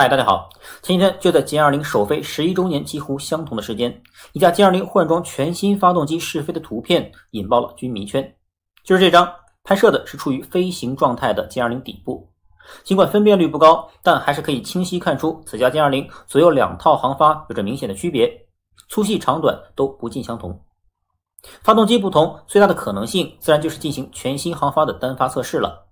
嗨，大家好。前几天就在歼20首飞11周年几乎相同的时间，一架歼20换装全新发动机试飞的图片引爆了军迷圈。就是这张，拍摄的是处于飞行状态的歼20底部。尽管分辨率不高，但还是可以清晰看出此架歼20左右两套航发有着明显的区别，粗细长短都不尽相同。发动机不同，最大的可能性自然就是进行全新航发的单发测试了。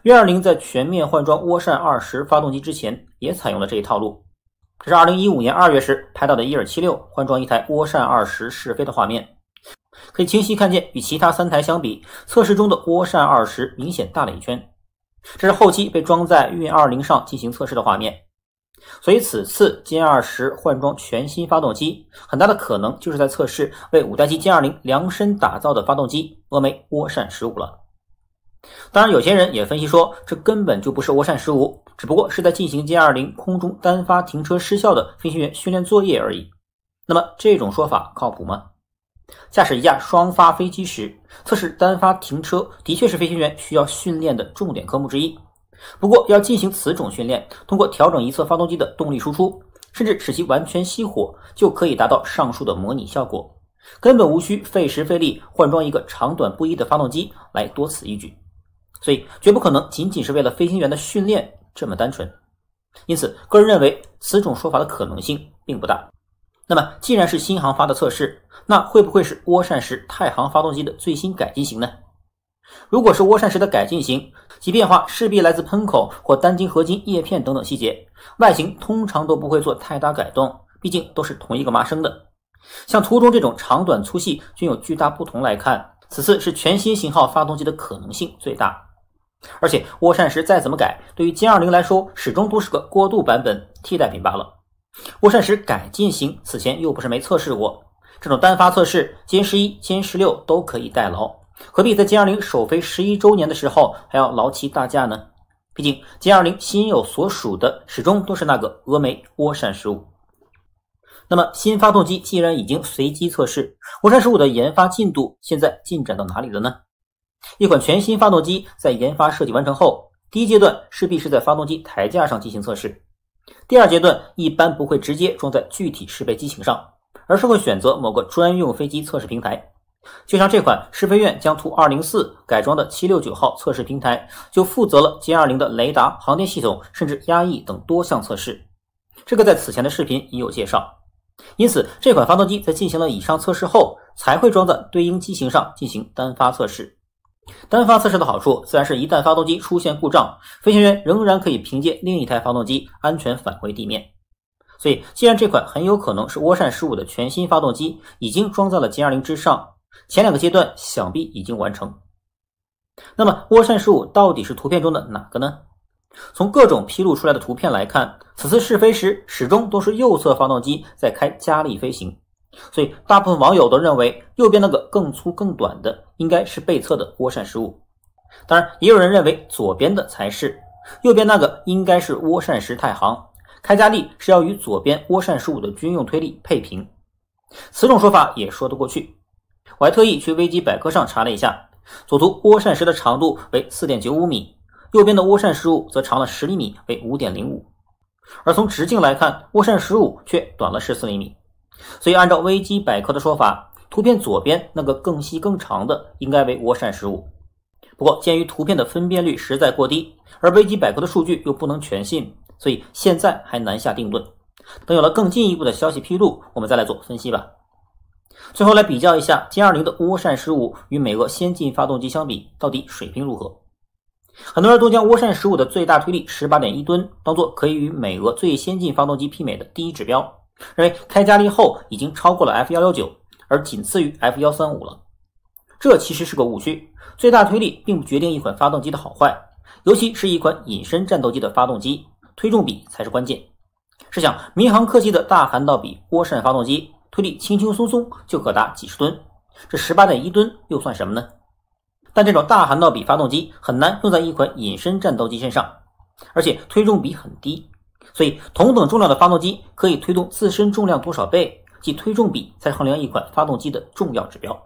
约20在全面换装涡扇20发动机之前，也采用了这一套路。这是2015年2月时拍到的伊尔76换装一台涡扇20试飞的画面，可以清晰看见与其他3台相比，测试中的涡扇20明显大了一圈。这是后期被装在运20上进行测试的画面。所以此次歼20换装全新发动机，很大的可能就是在测试为5代机歼20量身打造的发动机峨眉涡扇15了。当然，有些人也分析说，这根本就不是涡扇15，只不过是在进行歼20空中单发停车失效的飞行员训练作业而已。那么这种说法靠谱吗？驾驶一架双发飞机时，测试单发停车的确是飞行员需要训练的重点科目之一。不过要进行此种训练，通过调整一侧发动机的动力输出，甚至使其完全熄火，就可以达到上述的模拟效果，根本无需费时费力换装一个长短不一的发动机来多此一举。所以绝不可能仅仅是为了飞行员的训练这么单纯。因此个人认为此种说法的可能性并不大。那么既然是新航发的测试，那会不会是涡扇10太行发动机的最新改进型呢？如果是涡扇10的改进型，其变化势必来自喷口或单晶合金叶片等等细节，外形通常都不会做太大改动，毕竟都是同一个麻生的。像图中这种长短粗细均有巨大不同来看，此次是全新型号发动机的可能性最大。而且涡扇10再怎么改，对于歼20来说始终都是个过渡版本替代品罢了。涡扇10改进型此前又不是没测试过，这种单发测试歼11、歼16都可以代劳，何必在歼20首飞11周年的时候还要劳其大驾呢？毕竟歼20心有所属的始终都是那个峨眉涡扇15。那么新发动机既然已经随机测试，涡扇15的研发进度现在进展到哪里了呢？一款全新发动机在研发设计完成后，第一阶段势必是在发动机台架上进行测试。第二阶段一般不会直接装在具体试飞机型上，而是会选择某个专用飞机测试平台。就像这款试飞院将图204改装的769号测试平台，就负责了歼20的雷达、航电系统甚至压抑等多项测试。这个在此前的视频已有介绍。因此这款发动机在进行了以上测试后，才会装在对应机型上进行单发测试。单发测试的好处自然是一旦发动机出现故障，飞行员仍然可以凭借另一台发动机安全返回地面。所以既然这款很有可能是涡扇15的全新发动机已经装在了歼20之上，前2个阶段想必已经完成。那么涡扇15到底是图片中的哪个呢？从各种披露出来的图片来看，此次试飞时始终都是右侧发动机在开加力飞行，所以大部分网友都认为右边那个更粗更短的应该是背侧的涡扇15。当然也有人认为左边的才是，右边那个应该是涡扇10太行，开加力是要与左边涡扇15的军用推力配平。此种说法也说得过去。我还特意去维基百科上查了一下，左图涡扇10的长度为 4.95 米，右边的涡扇15则长了10厘米为 5.05， 而从直径来看，涡扇15却短了14厘米。所以按照维基百科的说法，图片左边那个更细更长的应该为涡扇15。不过鉴于图片的分辨率实在过低，而维基百科的数据又不能全信，所以现在还难下定论。等有了更进一步的消息披露，我们再来做分析吧。最后来比较一下歼20的涡扇15与美俄先进发动机相比，到底水平如何？很多人都将涡扇15的最大推力 18.1 吨当作可以与美俄最先进发动机媲美的第一指标，认为开加力后已经超过了 F119， 而仅次于 F135 了。这其实是个误区，最大推力并不决定一款发动机的好坏，尤其是一款隐身战斗机的发动机，推重比才是关键。试想民航客机的大涵道比涡扇发动机，推力轻轻松松就可达几十吨，这 18.1 吨又算什么呢？但这种大涵道比发动机很难用在一款隐身战斗机身上，而且推重比很低，所以同等重量的发动机可以推动自身重量多少倍，即推重比才衡量一款发动机的重要指标。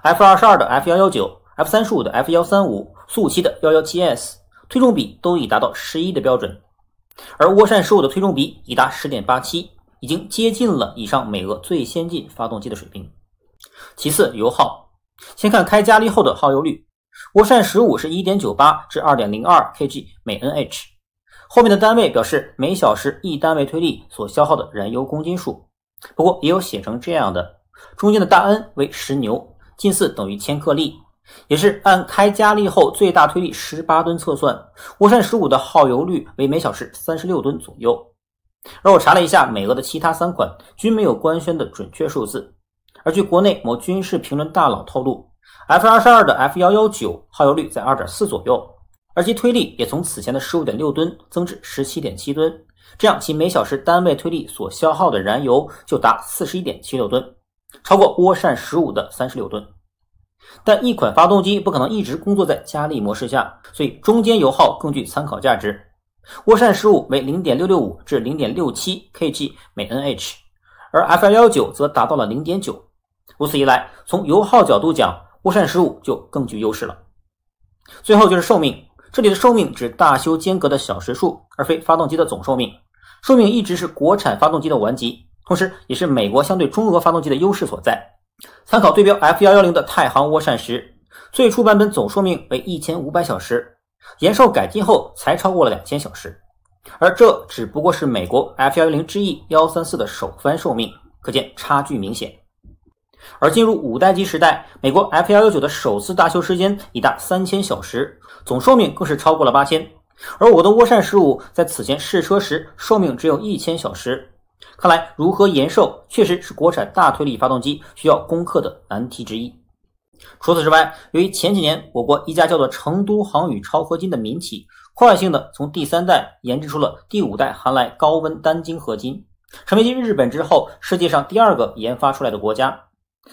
F22 的 F119、F35 的 F135、苏57的 117S 推重比都已达到11的标准，而涡扇15的推重比已达 10.87， 已经接近了以上美俄最先进发动机的水平。其次，油耗。先看开加力后的耗油率，涡扇15是 1.98 至 2.02 kg 每 Nh， 后面的单位表示每小时1单位推力所消耗的燃油公斤数。不过也有写成这样的，中间的大 N 为10牛，近似等于千克力，也是按开加力后最大推力18吨测算，涡扇15的耗油率为每小时36吨左右。而我查了一下美俄的其他3款均没有官宣的准确数字。而据国内某军事评论大佬透露， F22 的 F119 耗油率在 2.4 左右，而其推力也从此前的 15.6 吨增至 17.7 吨，这样其每小时单位推力所消耗的燃油就达 41.76 吨，超过涡扇15的36吨。但一款发动机不可能一直工作在加力模式下，所以中间油耗更具参考价值。涡扇15为 0.665 至 0.67 kg 每 Nh， 而 F119 则达到了 0.9。如此一来，从油耗角度讲，涡扇15就更具优势了。最后就是寿命，这里的寿命指大修间隔的小时数，而非发动机的总寿命。寿命一直是国产发动机的顽疾，同时也是美国相对中俄发动机的优势所在。参考对标 F110 的太行涡扇10，最初版本总寿命为1500小时，延寿改进后才超过了2000小时，而这只不过是美国 F110 GE 134的首番寿命，可见差距明显。而进入5代机时代，美国 F119 的首次大修时间已达3000小时，总寿命更是超过了8000，而我的涡扇15在此前试车时寿命只有1000小时。看来如何延寿确实是国产大推力发动机需要攻克的难题之一。除此之外，由于前几年我国一家叫做成都航宇超合金的民企快性的从第3代研制出了第5代含来高温单晶合金，成为继日本之后世界上第2个研发出来的国家。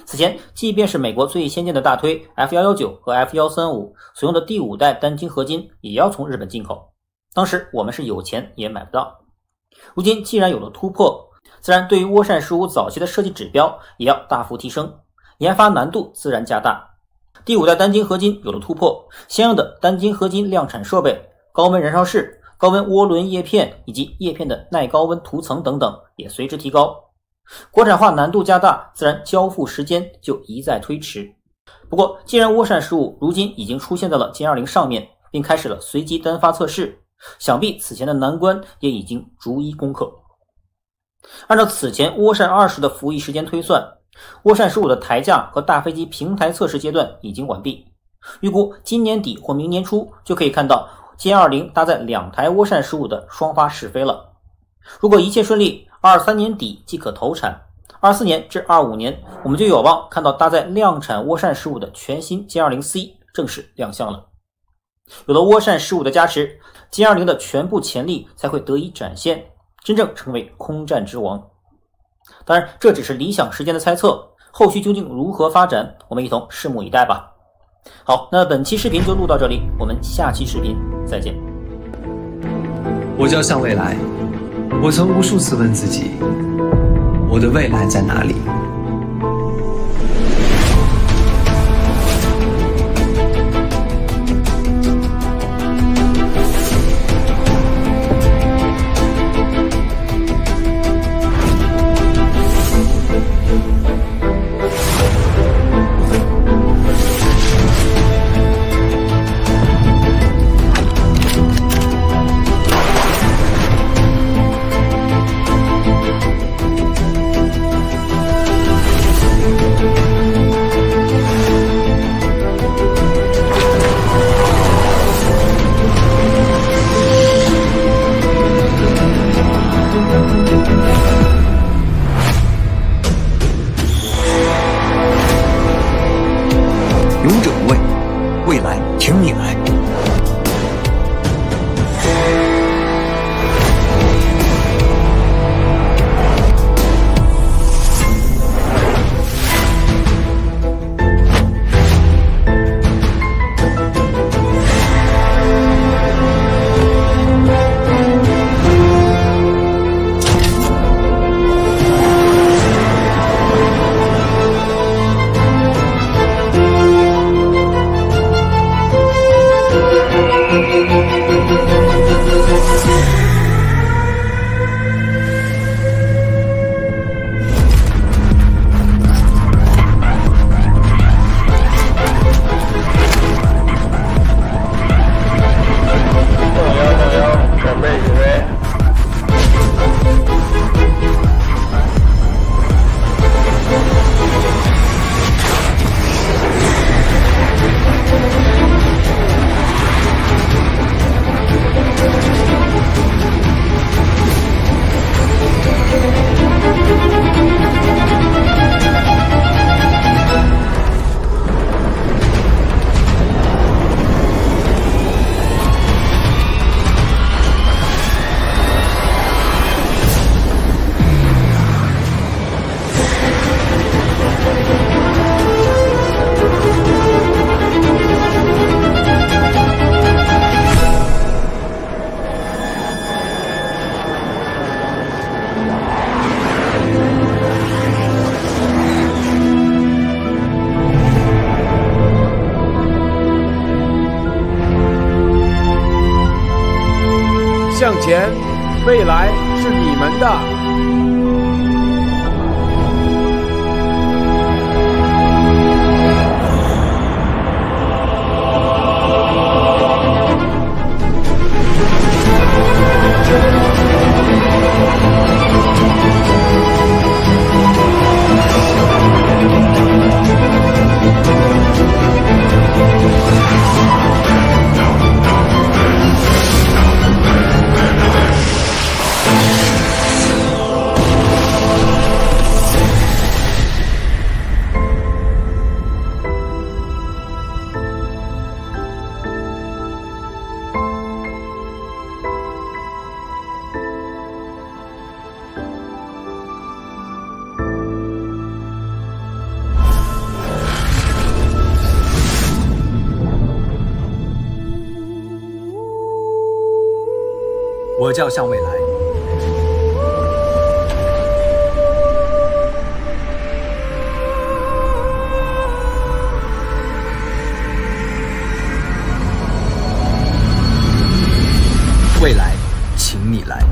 此前即便是美国最先进的大推 F119 和 F135 所用的第5代单晶合金也要从日本进口，当时我们是有钱也买不到。如今既然有了突破，自然对于涡扇15早期的设计指标也要大幅提升，研发难度自然加大。第5代单晶合金有了突破，相应的单晶合金量产设备、高温燃烧室、高温涡轮叶片以及叶片的耐高温涂层等等也随之提高。国产化难度加大，自然交付时间就一再推迟。不过既然涡扇15如今已经出现在了歼20上面，并开始了随机单发测试，想必此前的难关也已经逐一攻克。按照此前涡扇20的服役时间推算，涡扇15的台架和大飞机平台测试阶段已经完毕，预估今年底或明年初就可以看到歼20搭载2台涡扇15的双发试飞了。如果一切顺利，23年底即可投产，24年至25年我们就有望看到搭载量产涡扇15的全新歼20C 正式亮相了。有了涡扇15的加持，歼20的全部潜力才会得以展现，真正成为空战之王。当然这只是理想时间的猜测，后续究竟如何发展，我们一同拭目以待吧。好，那本期视频就录到这里，我们下期视频再见。我叫向未来，我曾无数次问自己，我的未来在哪里？向前，未来是你们的。我叫向未来。未来，请你来。